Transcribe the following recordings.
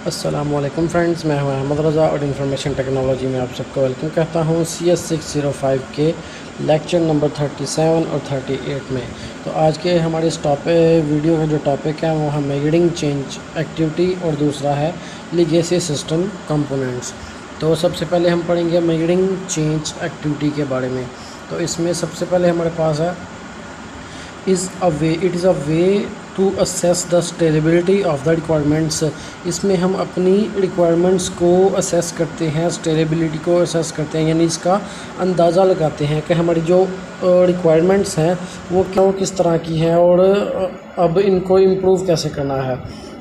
अस्सलामुअलैकुम फ्रेंड्स, मैं हूं अहमद रज़ा और इंफॉर्मेशन टेक्नोलॉजी में आप सबको वेलकम कहता हूं CS605 के लेक्चर नंबर 37 और 38 में। तो आज के हमारे इस वीडियो का जो टॉपिक है वो है मेजरिंग चेंज एक्टिविटी और दूसरा है लीगेसी सिस्टम कंपोनेंट्स। तो सबसे पहले हम पढ़ेंगे मेजरिंग चेंज एक्टिविटी के बारे में। तो इसमें सबसे पहले हमारे पास है it is a way to assess the stability of the requirements. इसमें हम अपनी रिक्वायरमेंट्स को असेस करते हैं, स्टेबिलिटी को असेस करते हैं, यानी इसका अंदाज़ा लगाते हैं कि हमारी जो रिक्वायरमेंट्स हैं वो किस तरह की हैं और अब इनको इम्प्रूव कैसे करना है।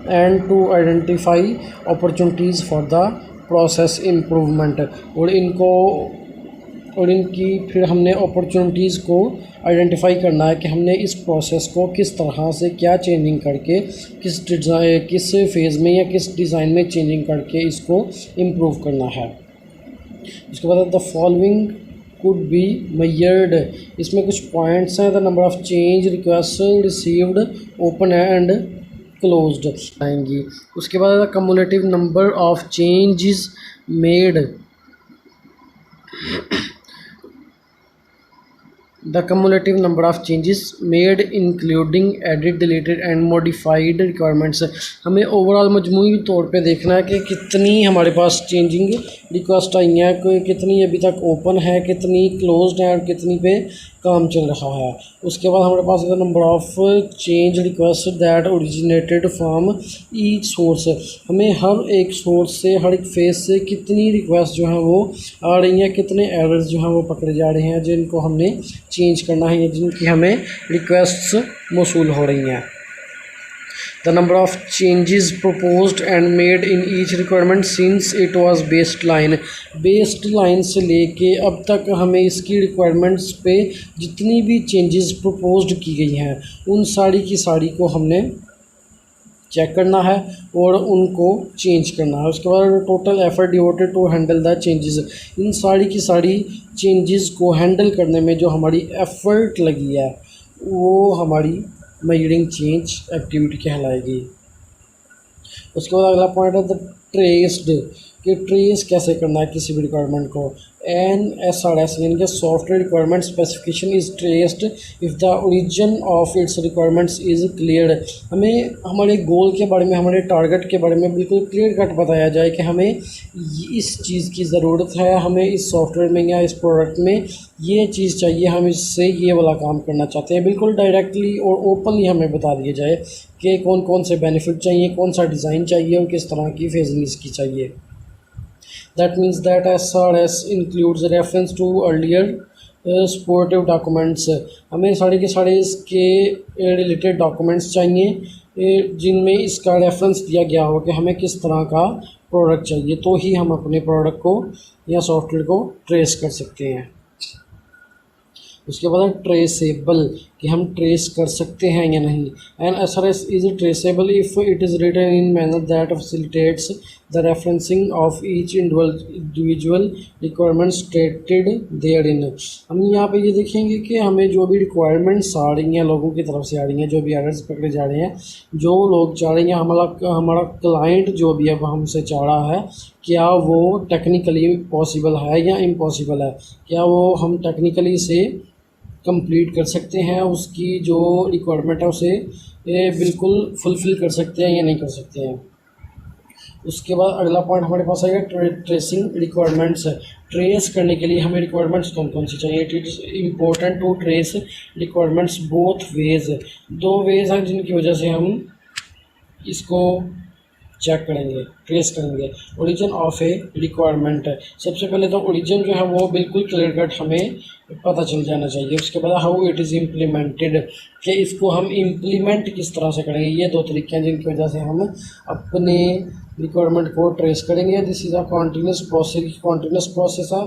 And to identify opportunities for the process improvement, और इनकी फिर हमने अपॉर्चुनिटीज़ को आइडेंटिफाई करना है कि हमने इस प्रोसेस को किस तरह से क्या चेंजिंग करके किस फेज़ में या किस डिज़ाइन में चेंजिंग करके इसको इम्प्रूव करना है। उसके बाद the following could be measured. इसमें कुछ पॉइंट्स हैं। The number of change request received, open and closed आएंगी। उसके बाद the cumulative number of changes made, the cumulative number of changes made including added, deleted and modified requirements। हमें overall मजमूई तौर पे देखना है कि कितनी हमारे पास चेंजिंग रिक्वेस्ट आई हैं, कितनी अभी तक ओपन है, कितनी क्लोज्ड है और कितनी पे काम चल रहा है। उसके बाद हमारे पास है number of change request that originated from each source. हमें हर एक सोर्स से, हर एक फेज से कितनी रिक्वेस्ट जो है वो आ रही हैं, कितने एरर्स जो हैं वो पकड़े जा रहे हैं जिनको हमने चेंज करना है या जिनकी हमें रिक्वेस्ट्स मौसूल हो रही हैं। The number of changes proposed and made in each requirement since it was based line से लेके अब तक हमें इसकी रिक्वायरमेंट्स पे जितनी भी चेंजेस प्रपोज्ड की गई हैं उन सारी की सारी को हमने चेक करना है और उनको चेंज करना है। उसके बाद total effort devoted to handle the changes. इन सारी की सारी चेंजेस को हैंडल करने में जो हमारी एफर्ट लगी है वो हमारी मेजरिंग चेंज एक्टिविटी कहलाएगी। उसके बाद अगला पॉइंट है द ट्रेस्ड, कि ट्रेस कैसे करना है किसी भी रिक्वायरमेंट को। NSRS यानी कि software requirement specification is traced if the origin of its requirements is clear. हमें हमारे गोल के बारे में, हमारे टारगेट के बारे में बिल्कुल क्लियर कट बताया जाए कि हमें इस चीज़ की ज़रूरत है, हमें इस सॉफ्टवेयर में या इस प्रोडक्ट में ये चीज़ चाहिए, हम इससे ये वाला काम करना चाहते हैं। बिल्कुल डायरेक्टली और ओपनली हमें बता दिया जाए कि कौन कौन से बेनिफिट चाहिए, कौन सा डिज़ाइन चाहिए और किस तरह की फेजिंग इसकी चाहिए। That means that SRS includes reference to earlier supportive documents। हमें सारे के सारे इसके रिलेटेड डॉक्यूमेंट्स चाहिए जिनमें इसका रेफरेंस दिया गया हो कि हमें किस तरह का प्रोडक्ट चाहिए, तो ही हम अपने प्रोडक्ट को या सॉफ्टवेयर को ट्रेस कर सकते हैं। उसके बाद ट्रेसेबल, कि हम ट्रेस कर सकते हैं या नहीं। And SRS is traceable if it is written in manner that facilitates the referencing of each individual requirement stated therein. हम यहाँ पे ये देखेंगे कि हमें जो भी रिक्वायरमेंट्स आ रही हैं, लोगों की तरफ से आ रही हैं, जो भी एरर्स पकड़े जा रहे हैं, जो लोग चाह रहे हैं, हमारा क्लाइंट जो भी अब हमसे चाह रहा है, क्या वो टेक्निकली पॉसिबल है या इम्पॉसिबल है, क्या वो हम टेक्निकली से कंप्लीट कर सकते हैं, उसकी जो रिक्वायरमेंट है उसे बिल्कुल फुलफ़िल कर सकते हैं या नहीं कर सकते हैं। उसके बाद अगला पॉइंट हमारे पास आएगा ट्रेसिंग रिक्वायरमेंट्स। ट्रेस करने के लिए हमें रिक्वायरमेंट्स कौन कौन सी चाहिए। It is important to trace requirements both ways. दो वेज हैं जिनकी वजह से हम इसको चेक करेंगे, ट्रेस करेंगे। ओरिजिन ऑफ ए रिक्वायरमेंट, सबसे पहले तो ओरिजिन जो है वो बिल्कुल क्लियर कट हमें पता चल जाना चाहिए। उसके बाद हाउ इट इज़ इम्प्लीमेंटेड, कि इसको हम इम्प्लीमेंट किस तरह से करेंगे। ये दो तरीके हैं जिनकी वजह से हम अपने रिक्वायरमेंट को ट्रेस करेंगे। This is a continuous process है।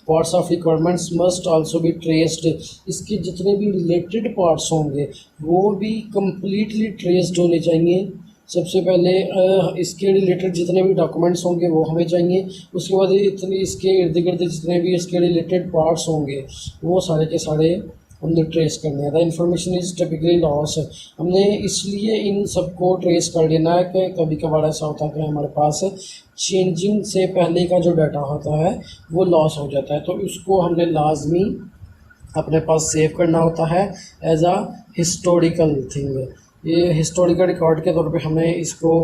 Parts of requirements must also be traced, इसके जितने भी रिलेटेड पार्ट्स होंगे वो भी कम्प्लीटली ट्रेस्ड होने चाहिए। सबसे पहले इसके रिलेटेड जितने भी डॉक्यूमेंट्स होंगे वो हमें चाहिए। उसके बाद इतने इसके इर्द गिर्द जितने भी इसके रिलेटेड पार्ट्स होंगे वो सारे के सारे हमने ट्रेस करना है। The information is typically loss, हमने इसलिए इन सबको ट्रेस कर लेना है कि कभी कभार ऐसा होता है कि हमारे पास चेंजिंग से पहले का जो डाटा होता है वो लॉस हो जाता है, तो उसको हमने लाजमी अपने पास सेव करना होता है एज अ हिस्टोरिकल थिंग। ये हिस्टोरिकल रिकॉर्ड के तौर पे हमें इसको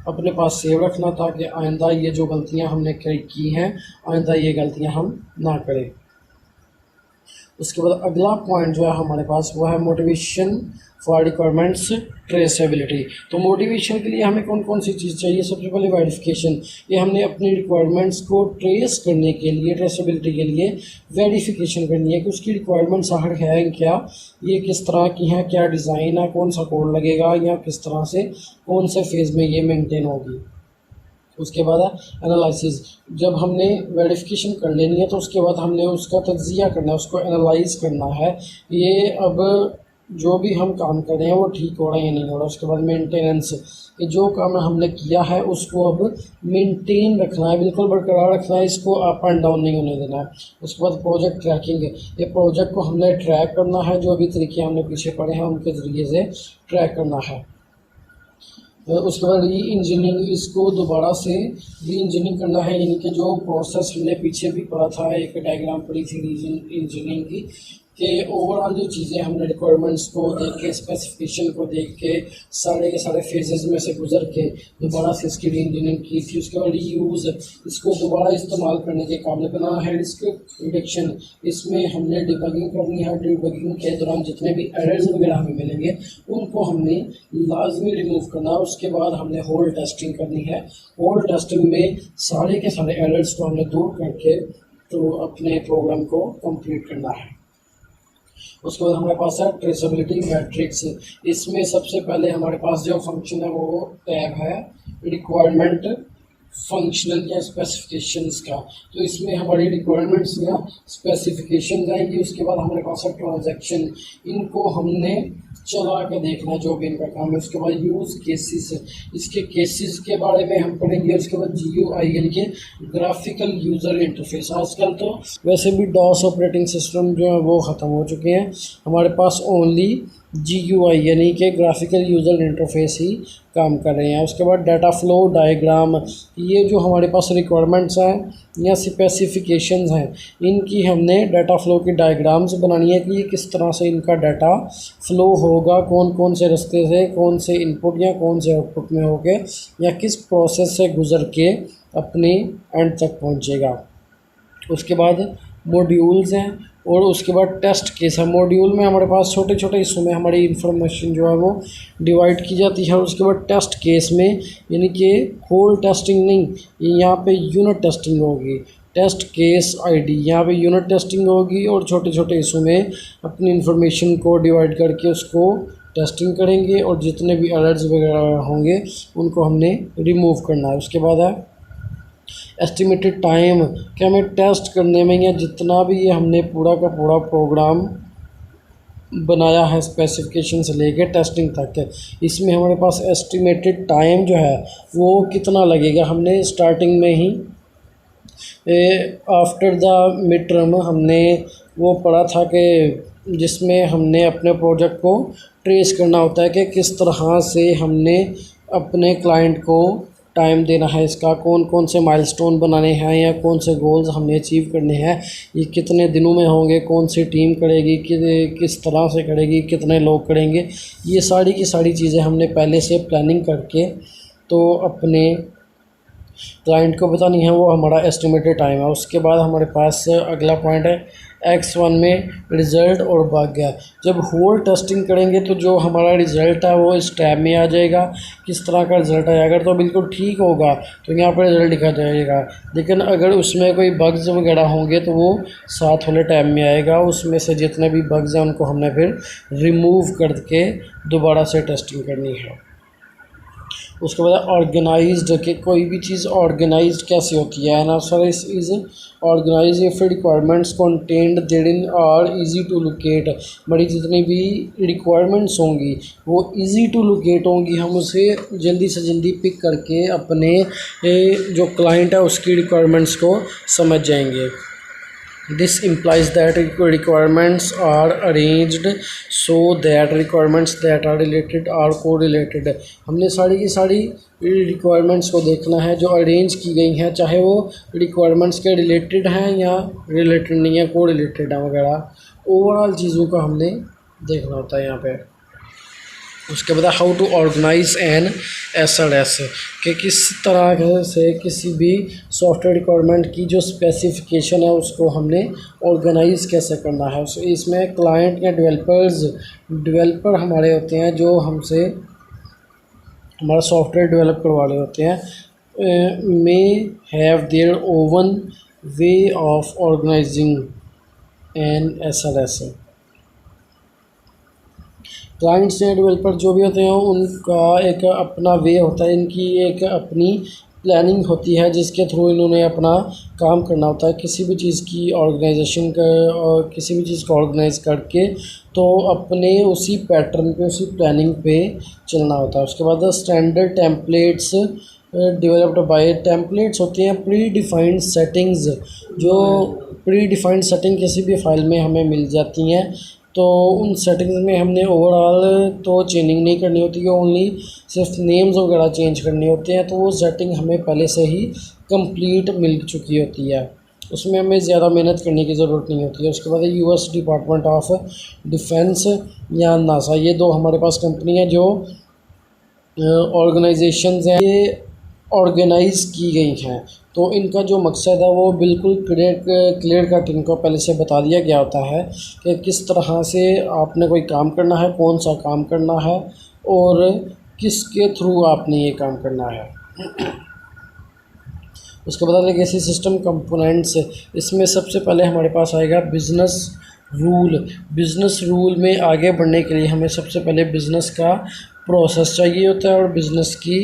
अपने पास सेव रखना, ताकि आइंदा ये जो गलतियां हमने की हैं आइंदा ये गलतियां हम ना करें। उसके बाद अगला पॉइंट जो है हमारे पास वो है मोटिवेशन फॉर रिक्वायरमेंट्स ट्रेसेबिलिटी। तो मोटिवेशन के लिए हमें कौन कौन सी चीज़ चाहिए? सबसे पहले वेरिफिकेशन, ये हमने अपनी रिक्वायरमेंट्स को ट्रेस करने के लिए, ट्रेसेबिलिटी के लिए वेरिफिकेशन करनी है कि उसकी रिक्वायरमेंट्स है क्या, ये किस तरह की हैं, क्या डिज़ाइन है, कौन सा कोड लगेगा, या किस तरह से कौन से फेज़ में ये मेंटेन होगी। उसके बाद एनालिसिस, जब हमने वेरिफिकेशन कर लेनी है तो उसके बाद हमने उसका तज्जिया करना है, उसको एनालाइज करना है, ये अब जो भी हम काम कर रहे हैं वो ठीक हो रहा है या नहीं हो रहा। उसके बाद मेंटेनेंस, कि जो काम हमने किया है उसको अब मेंटेन रखना है, बिल्कुल बरकरार रखना है, इसको अप एंड डाउन नहीं होने देना है। उसके बाद प्रोजेक्ट ट्रैकिंग, ये प्रोजेक्ट को हमने ट्रैक करना है, जो भी तरीके हमने पीछे पढ़े हैं उनके ज़रिए से ट्रैक करना है। उसके बाद री इंजीनियरिंग, इसको दोबारा से री इंजीनियरिंग करना है, यानी कि जो प्रोसेस हमने पीछे भी पढ़ा था, एक डायग्राम पढ़ी थी री इंजीनियरिंग की, कि ओवरऑल जो चीज़ें हमने रिक्वायरमेंट्स को देख के, स्पेसिफिकेशन को देख के, सारे के सारे फेजेस में से गुजर के दोबारा से इसकी री इंजीनियरिंग की थी। उसके बाद रीयूज़, इसको दोबारा इस्तेमाल करने के काबिल बनाना है। रिस्क रिडक्शन, इसमें हमने डिबगिंग करनी है, डिबगिंग के दौरान जितने भी एरर्स वगैरह हमें मिलेंगे उनको हमने लाजमी रिमूव करना है। उसके बाद हमने होल टेस्टिंग करनी है, होल टेस्टिंग में सारे के सारे एरर्स को हमने दूर करके तो अपने प्रोग्राम को कंप्लीट करना है। उसके बाद हमारे पास है ट्रेसेबिलिटी मैट्रिक्स, इसमें सबसे पहले हमारे पास जो फंक्शन है वो टैब है रिक्वायरमेंट फंक्शनल या स्पेसिफिकेशंस का, तो इसमें हमारी रिक्वायरमेंट्स या स्पेसिफिकेशन आएंगी। उसके बाद हमारे पास है ट्रांजैक्शन, इनको हमने चला के देखना जो भी इनका काम है। उसके बाद यूज़ केसेस, इसके केसेस के बारे में हम पढ़ेंगे। उसके बाद GUI यानी कि ग्राफिकल यूज़र इंटरफेस, आजकल तो वैसे भी डॉस ऑपरेटिंग सिस्टम जो है वो ख़त्म हो चुके हैं, हमारे पास ओनली GUI यानी कि ग्राफिकल यूज़र इंटरफेस ही काम कर रहे हैं। उसके बाद डाटा फ्लो डायग्राम, ये जो हमारे पास रिक्वायरमेंट्स हैं या स्पेसिफिकेशंस हैं, इनकी हमने डाटा फ्लो की डायग्राम्स बनानी है कि ये किस तरह से इनका डाटा फ्लो होगा, कौन कौन से रास्ते से, कौन से इनपुट या कौन से आउटपुट में होके या किस प्रोसेस से गुज़र के अपने एंड तक पहुँचेगा। उसके बाद मॉड्यूल्स हैं और उसके बाद टेस्ट केस है। मॉड्यूल में हमारे पास छोटे छोटे हिस्सों में हमारी इंफॉर्मेशन जो है वो डिवाइड की जाती है। उसके बाद टेस्ट केस में यानी कि होल टेस्टिंग नहीं, यहाँ पे यूनिट टेस्टिंग होगी, टेस्ट केस आईडी, यहाँ पे यूनिट टेस्टिंग होगी और छोटे छोटे हिस्सों में अपनी इंफॉर्मेशन को डिवाइड करके उसको टेस्टिंग करेंगे और जितने भी एरर्स वगैरह होंगे उनको हमने रिमूव करना है। उसके बाद है एस्टिमेटेड टाइम, कि हमें टेस्ट करने में या जितना भी ये हमने पूरा का पूरा प्रोग्राम बनाया है स्पेसिफिकेशन से लेके टेस्टिंग तक, इसमें हमारे पास एस्टिमेटेड टाइम जो है वो कितना लगेगा। हमने स्टार्टिंग में ही आफ्टर द मिड टर्म हमने वो पढ़ा था कि जिसमें हमने अपने प्रोजेक्ट को ट्रेस करना होता है कि किस तरह से हमने अपने क्लाइंट को टाइम देना है, इसका कौन कौन से माइलस्टोन बनाने हैं या कौन से गोल्स हमने अचीव करने हैं, ये कितने दिनों में होंगे, कौन सी टीम करेगी, किस तरह से करेगी, कितने लोग करेंगे, ये सारी की सारी चीज़ें हमने पहले से प्लानिंग करके तो अपने क्लाइंट को बतानी है, वो हमारा एस्टिमेटेड टाइम है। उसके बाद हमारे पास अगला पॉइंट है X1 में रिज़ल्ट और बग है। जब होल टेस्टिंग करेंगे तो जो हमारा रिज़ल्ट है वो इस टैब में आ जाएगा, किस तरह का रिज़ल्ट आएगा। अगर तो बिल्कुल ठीक होगा तो यहाँ पर रिज़ल्ट लिखा जाएगा, लेकिन अगर उसमें कोई बग्स वगैरह होंगे तो वो साथ वाले टैब में आएगा। उसमें से जितने भी बग्स हैं उनको हमने फिर रिमूव करके दोबारा से टेस्टिंग करनी है। उसके बाद ऑर्गेनाइज्ड, कि कोई भी चीज़ ऑर्गेनाइज्ड कैसे होती है ना sir, is organize if requirements contained therein are easy to locate, बड़ी जितनी भी रिक्वायरमेंट्स होंगी वो इजी टू लोकेट होंगी, हम उसे जल्दी से जल्दी पिक करके अपने जो क्लाइंट है उसकी रिक्वायरमेंट्स को समझ जाएंगे। This implies that requirements are arranged so that requirements that are related are correlated. हमने सारी की सारी रिक्वायरमेंट्स को देखना है जो अरेंज की गई हैं, चाहे वो रिक्वायरमेंट्स के रिलेटेड हैं या रिलेटेड नहीं है, कोरिलेटेड है वगैरह, ओवरऑल चीज़ों का हमने देखना होता है यहाँ पे। उसके बाद how to organize an SRS, कि किस तरह से किसी भी सॉफ्टवेयर रिक्वायरमेंट की जो स्पेसिफिकेशन है उसको हमने ऑर्गेनाइज कैसे करना है। इसमें क्लाइंट या डेवलपर हमारे होते हैं जो हमसे हमारा सॉफ्टवेयर डेवलप करवा रहे होते हैं, may have their own way of organizing an SRS. Clients या डेवलपर जो भी होते हैं उनका एक अपना वे होता है, इनकी एक अपनी प्लानिंग होती है जिसके थ्रू इन्होंने अपना काम करना होता है। किसी भी चीज़ की ऑर्गेनाइजेशन का और किसी भी चीज़ को ऑर्गेनाइज करके तो अपने उसी पैटर्न पे उसी प्लानिंग पे चलना होता है। उसके बाद standard templates developed by, templates होते हैं प्री डिफाइंड सेटिंग्स, जो प्री डिफाइंड सेटिंग किसी भी फाइल में हमें मिल जाती हैं, तो उन सेटिंग्स में हमने ओवरऑल तो चेंजिंग नहीं करनी होती है, ओनली सिर्फ नेम्स वगैरह चेंज करने होते हैं, तो वो सेटिंग हमें पहले से ही कंप्लीट मिल चुकी होती है, उसमें हमें ज़्यादा मेहनत करने की ज़रूरत नहीं होती है। उसके बाद यूएस डिपार्टमेंट ऑफ डिफेंस या नासा, ये दो हमारे पास कंपनी है जो ऑर्गेनाइजेशंस हैं, ये ऑर्गेनाइज की गई हैं, तो इनका जो मकसद है वो बिल्कुल क्लियर कट इनको पहले से बता दिया गया होता है कि किस तरह से आपने कोई काम करना है, कौन सा काम करना है और किसके थ्रू आपने ये काम करना है। उसके बाद लेगेसी सिस्टम कंपोनेंट्स, इसमें सबसे पहले हमारे पास आएगा बिज़नेस रूल। बिज़नेस रूल में आगे बढ़ने के लिए हमें सबसे पहले बिज़नेस का प्रोसेस चाहिए होता है और बिज़नेस की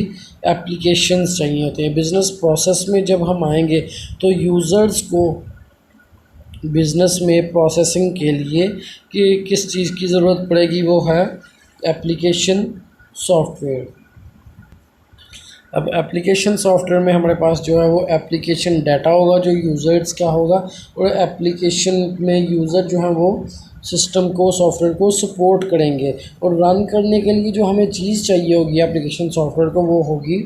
एप्लीकेशंस चाहिए होते हैं। बिज़नेस प्रोसेस में जब हम आएंगे तो यूज़र्स को बिज़नेस में प्रोसेसिंग के लिए कि किस चीज़ की ज़रूरत पड़ेगी, वो है एप्लीकेशन सॉफ्टवेयर। अब एप्लीकेशन सॉफ्टवेयर में हमारे पास जो है वो एप्लीकेशन डाटा होगा जो यूज़र्स का होगा, और एप्लीकेशन में यूज़र जो है वो सिस्टम को सॉफ्टवेयर को सपोर्ट करेंगे, और रन करने के लिए जो हमें चीज़ चाहिए होगी एप्लीकेशन सॉफ्टवेयर को वो होगी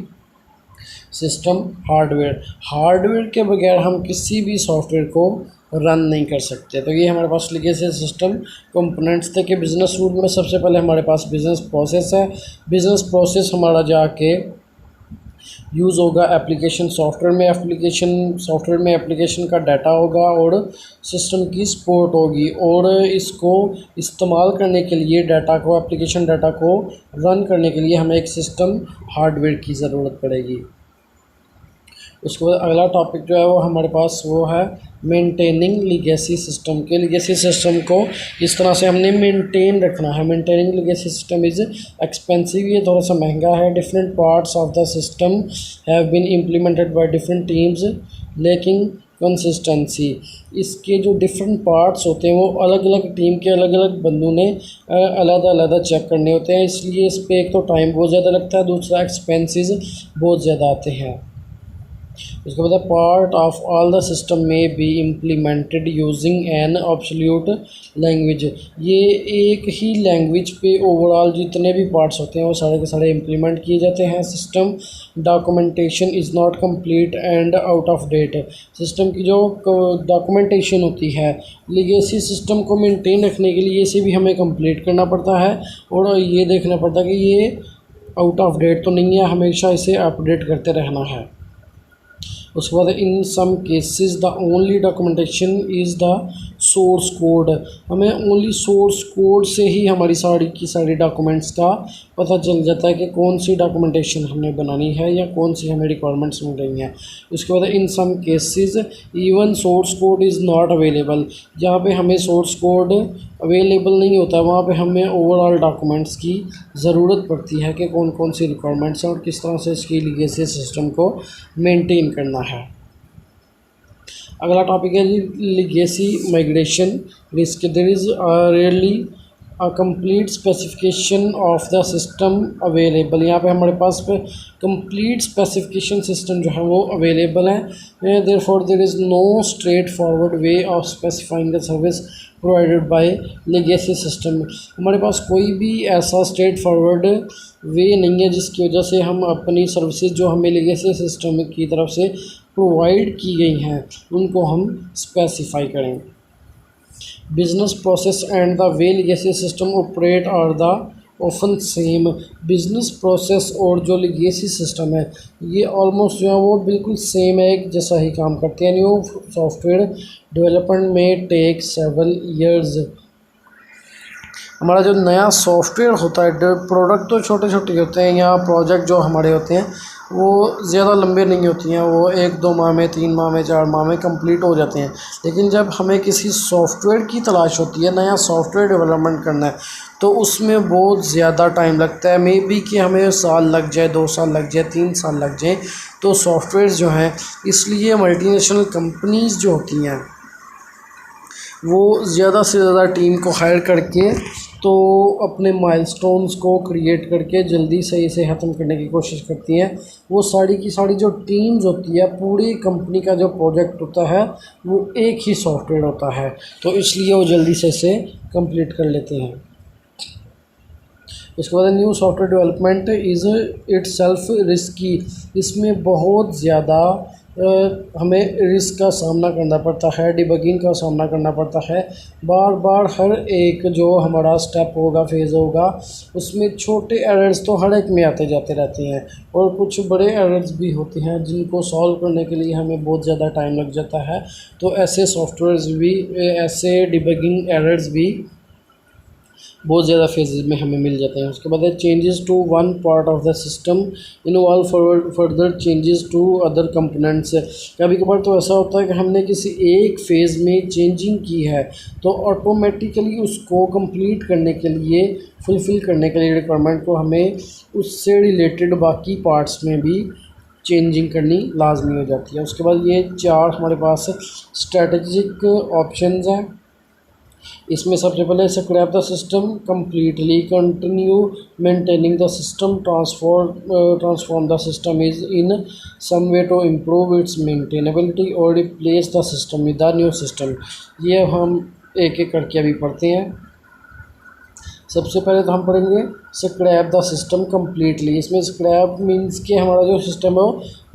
सिस्टम हार्डवेयर। हार्डवेयर के बगैर हम किसी भी सॉफ्टवेयर को रन नहीं कर सकते। तो ये हमारे पास लेगेसी सिस्टम कंपोनेंट्स थे कि बिज़नेस रूल में सबसे पहले हमारे पास बिज़नेस प्रोसेस है। बिज़नेस प्रोसेस हमारा जाके यूज़ होगा एप्लीकेशन सॉफ्टवेयर में, एप्लीकेशन सॉफ्टवेयर में एप्लीकेशन का डाटा होगा और सिस्टम की सपोर्ट होगी, और इसको इस्तेमाल करने के लिए डाटा को, एप्लीकेशन डाटा को रन करने के लिए हमें एक सिस्टम हार्डवेयर की ज़रूरत पड़ेगी। उसके बाद अगला टॉपिक जो है वो हमारे पास वो है मेंटेनिंग लीगेसी सिस्टम के। लीगेसी सिस्टम को इस तरह से हमने मेंटेन रखना है। Maintaining legacy system is expensive, ये थोड़ा सा महंगा है। Different parts of the system have been implemented by different teams लेकिन कंसिस्टेंसी, इसके जो डिफरेंट पार्ट्स होते हैं वो अलग अलग टीम के अलग अलग बंदों ने अलग चेक करने होते हैं, इसलिए इस पर एक तो टाइम बहुत ज़्यादा लगता है, दूसरा एक्सपेंसेस बहुत ज़्यादा आते हैं। उसके बाद part of all the system में be implemented using an obsolete language, ये एक ही लैंग्वेज पे ओवरऑल जितने भी पार्ट्स होते हैं वो सारे के सारे इम्प्लीमेंट किए जाते हैं। System documentation is not complete and out of date, system की जो डॉक्यूमेंटेशन होती है लीगेसी सिस्टम को मेंटेन रखने के लिए इसे भी हमें कंप्लीट करना पड़ता है, और ये देखना पड़ता है कि ये आउट ऑफ डेट तो नहीं है, हमेशा इसे अपडेट करते रहना है। उसके बाद in some cases the only documentation is the source code, हमें ओनली सोर्स कोड से ही हमारी सारी की सारी डॉक्यूमेंट्स का पता चल जाता है कि कौन सी डॉक्यूमेंटेशन हमने बनानी है या कौन सी हमें रिक्वायरमेंट्स मिल रही हैं। उसके बाद in some cases even source code is not available, जहाँ पे हमें सोर्स कोड अवेलेबल नहीं होता वहाँ पे हमें ओवरऑल डॉक्यूमेंट्स की ज़रूरत पड़ती है कि कौन कौन सी रिक्वायरमेंट्स हैं और किस तरह से इसकी लीगेसी सिस्टम को मेंटेन करना है। अगला टॉपिक है legacy migration risk. There is rarely complete specification of the system available. यहाँ पे हमारे पास पे कंप्लीट स्पेसिफिकेशन सिस्टम जो है वो अवेलेबल है। Therefore there is no straightforward way of specifying the service provided by legacy system. हमारे पास कोई भी ऐसा स्ट्रेट फॉरवर्ड वे नहीं है जिसकी वजह से हम अपनी सर्विसेज जो हमें लेगेसी सिस्टम की तरफ से प्रोवाइड की गई हैं उनको हम स्पेसिफाई करें। Business process and the way legacy system operate are the often same. Business process और जो लेगेसी सिस्टम है ये ऑलमोस्ट जो है वो बिल्कुल सेम है, एक जैसा ही काम करते हैं। न्यू सॉफ्टवेयर डेवलपमेंट में टेक सेवरल ईयर्स। हमारा जो नया सॉफ्टवेयर होता है, प्रोडक्ट तो छोटे छोटे होते हैं या प्रोजेक्ट जो हमारे होते हैं वो ज़्यादा लंबे नहीं होती हैं, वो 1-2 माह में, 3 माह में, 4 माह में कंप्लीट हो जाते हैं। लेकिन जब हमें किसी सॉफ्टवेयर की तलाश होती है, नया सॉफ्टवेयर डेवलपमेंट करना है, तो उसमें बहुत ज़्यादा टाइम लगता है। मे बी कि हमें साल लग जाए, 2 साल लग जाए, 3 साल लग जाए। तो सॉफ्टवेयर जो हैं, इसलिए मल्टीनेशनल कंपनीज़ जो होती हैं वो ज़्यादा से ज़्यादा टीम को हायर करके तो अपने माइलस्टोन्स को क्रिएट करके जल्दी से इसे ख़त्म करने की कोशिश करती हैं। वो सारी की सारी जो टीम्स होती है, पूरी कंपनी का जो प्रोजेक्ट होता है वो एक ही सॉफ्टवेयर होता है, तो इसलिए वो जल्दी से इसे कंप्लीट कर लेते हैं। इसके बाद new software development is itself risky. इसमें बहुत ज़्यादा हमें रिस्क का सामना करना पड़ता है, डिबगिंग का सामना करना पड़ता है। बार बार हर एक जो हमारा स्टेप होगा, फेज़ होगा, उसमें छोटे एरर्स तो हर एक में आते जाते रहते हैं और कुछ बड़े एरर्स भी होते हैं जिनको सॉल्व करने के लिए हमें बहुत ज़्यादा टाइम लग जाता है। तो ऐसे सॉफ्टवेयर्स भी, ऐसे डिबगिंग एरर्स भी बहुत ज़्यादा फेजेस में हमें मिल जाते हैं। उसके बाद changes to one part of the system involve further changes to other components. कभी कभार तो ऐसा होता है कि हमने किसी एक फ़ेज़ में चेंजिंग की है तो ऑटोमेटिकली उसको कंप्लीट करने के लिए, फुलफ़िल करने के लिए रिक्वायरमेंट को हमें उससे रिलेटेड बाकी पार्ट्स में भी चेंजिंग करनी लाजमी हो जाती है। उसके बाद ये 4 हमारे पास स्ट्रेटजिक ऑप्शंस हैं। इसमें सबसे पहले scrap the system completely, continue maintaining the system, transform the system is in some way to improve its maintainability और replace the system with the new system. ये हम एक एक करके अभी पढ़ते हैं। सबसे पहले तो हम पढ़ेंगे स्क्रैप द सिस्टम कम्प्लीटली। इसमें स्क्रैप मीन्स कि हमारा जो सिस्टम है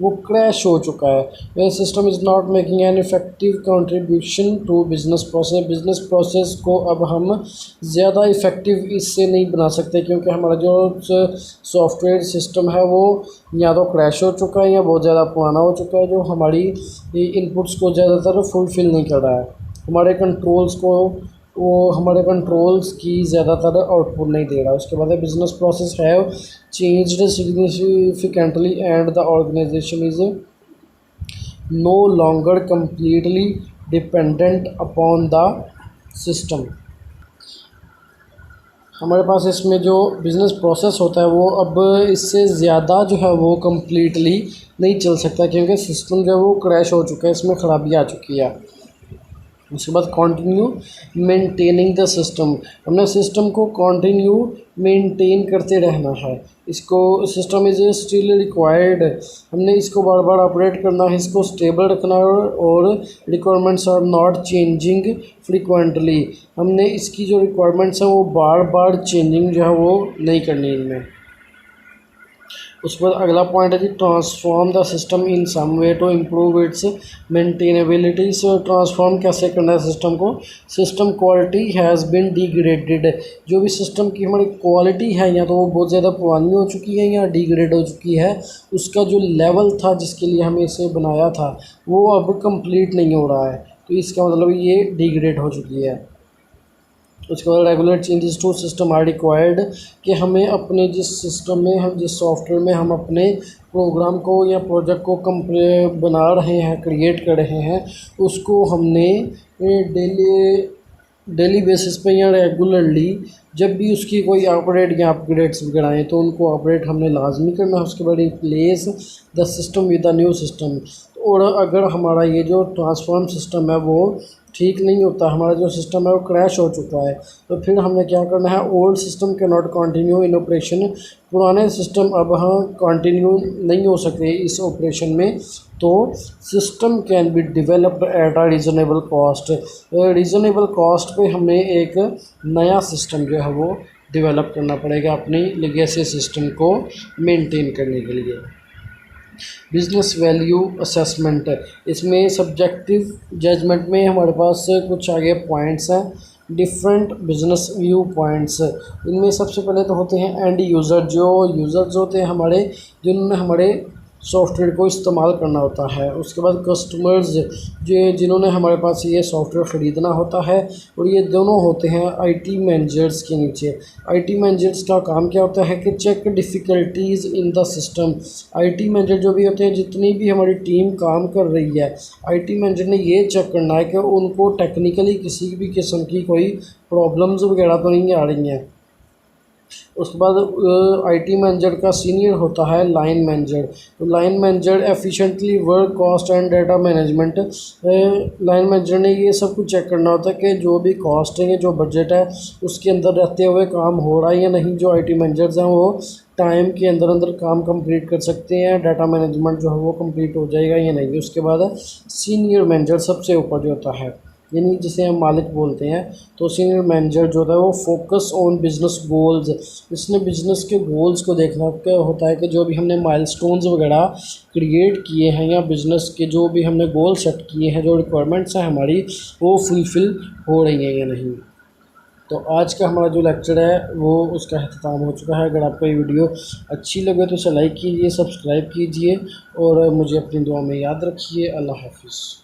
वो क्रैश हो चुका है। यह system is not making an effective contribution to business process. Business process को अब हम ज़्यादा इफ़ेक्टिव इससे नहीं बना सकते क्योंकि हमारा जो सॉफ्टवेयर सिस्टम है वो या तो क्रैश हो चुका है या बहुत ज़्यादा पुराना हो चुका है, जो हमारी इनपुट्स को ज़्यादातर फुलफ़िल नहीं कर रहा है, हमारे कंट्रोल्स की ज़्यादातर आउटपुट नहीं दे रहा। उसके बाद business process have changed significantly and the organization is no longer completely dependent upon the system. हमारे पास इसमें जो बिज़नेस प्रोसेस होता है वो अब इससे ज़्यादा जो है वो कम्प्लीटली नहीं चल सकता क्योंकि सिस्टम जो है वो क्रैश हो चुका है, इसमें ख़राबी आ चुकी है। उसके बाद कंटिन्यू मेंटेनिंग द सिस्टम, हमने सिस्टम को कंटिन्यू मेंटेन करते रहना है। इसको सिस्टम इज़ स्टिल रिक्वायर्ड, हमने इसको बार बार अपडेट करना है, इसको स्टेबल रखना है और requirements are not changing frequently, हमने इसकी जो रिक्वायरमेंट्स हैं वो बार बार चेंजिंग जो है वो नहीं करनी इनमें। उसके बाद अगला पॉइंट है कि transform the system in some way to improve its maintainability. So transform कैसे करना है सिस्टम को? System quality has been degraded, जो भी सिस्टम की हमारी क्वालिटी है या तो वो बहुत ज़्यादा पुरानी हो चुकी है या डिग्रेड हो चुकी है, उसका जो लेवल था जिसके लिए हमें इसे बनाया था वो अब कंप्लीट नहीं हो रहा है, तो इसका मतलब ये डिग्रेड हो चुकी है। उसके बाद regular changes to system are required, कि हमें अपने जिस सिस्टम में, हम जिस सॉफ्टवेयर में हम अपने प्रोग्राम को या प्रोजेक्ट को बना रहे हैं, क्रिएट कर रहे हैं, उसको हमने डेली बेसिस पे या रेगुलरली जब भी उसकी कोई अपडेट या अपग्रेड्स वगैरह आए तो उनको अपडेट हमने लाजमी करना है। उसके बाद replace the system with the new system, और अगर हमारा ये जो ट्रांसफॉर्म सिस्टम है वो ठीक नहीं होता, हमारा जो सिस्टम है वो क्रैश हो चुका है, तो फिर हमें क्या करना है, ओल्ड सिस्टम के नॉट कंटिन्यू इन ऑपरेशन, पुराने सिस्टम अब हाँ कंटिन्यू नहीं हो सके इस ऑपरेशन में, तो system can be developed at a reasonable cost. Reasonable cost पे हमें एक नया सिस्टम जो है वो डेवलप करना पड़ेगा अपनी लेगेसी सिस्टम को मेंटेन करने के लिए। बिजनेस वैल्यू असेसमेंट, इसमें सब्जेक्टिव जजमेंट में हमारे पास कुछ आगे पॉइंट्स हैं, डिफरेंट बिजनेस व्यू पॉइंट्स। इनमें सबसे पहले तो होते हैं एंड यूज़र, जो यूज़र्स होते हैं हमारे, जिन्होंने हमारे सॉफ्टवेयर को इस्तेमाल करना होता है। उसके बाद कस्टमर्स, जो जिन्होंने हमारे पास ये सॉफ्टवेयर ख़रीदना होता है, और ये दोनों होते हैं आईटी मैनेजर्स के नीचे। आईटी मैनेजर्स का काम क्या होता है कि check difficulties in the system. IT manager जो भी होते हैं, जितनी भी हमारी टीम काम कर रही है, आईटी मैनेजर ने ये चेक करना है कि उनको टेक्निकली किसी भी किस्म की कोई प्रॉब्लम्स वगैरह तो नहीं आ रही हैं। उसके बाद आईटी मैनेजर का सीनियर होता है लाइन मैनेजर। तो line manager efficiently work cost and data management. Line manager ने ये सब कुछ चेक करना होता है कि जो भी कॉस्टिंग है, जो बजट है, उसके अंदर रहते हुए काम हो रहा है या नहीं। जो आईटी मैनेजर्स हैं वो टाइम के अंदर अंदर काम कंप्लीट कर सकते हैं, डाटा मैनेजमेंट जो है वो कंप्लीट हो जाएगा या नहीं। उसके बाद सीनियर मैनेजर सबसे ऊपर जो होता है, यानी जिसे हम मालिक बोलते हैं, तो सीनियर मैनेजर जो होता है वो फोकस ऑन बिजनेस गोल्स। इसने बिजनेस के गोल्स को देखना क्या होता है कि जो भी हमने माइलस्टोन्स वगैरह क्रिएट किए हैं, या बिज़नेस के जो भी हमने गोल सेट किए हैं, जो रिक्वायरमेंट्स हैं हमारी, वो फुलफ़िल हो रही हैं या नहीं। तो आज का हमारा जो लेक्चर है वो उसका अख्ताम हो चुका है। अगर आपको ये वीडियो अच्छी लगे तो इसे लाइक कीजिए, सब्सक्राइब कीजिए, और मुझे अपनी दुआ में याद रखिए। अल्लाह हाफ़िज़।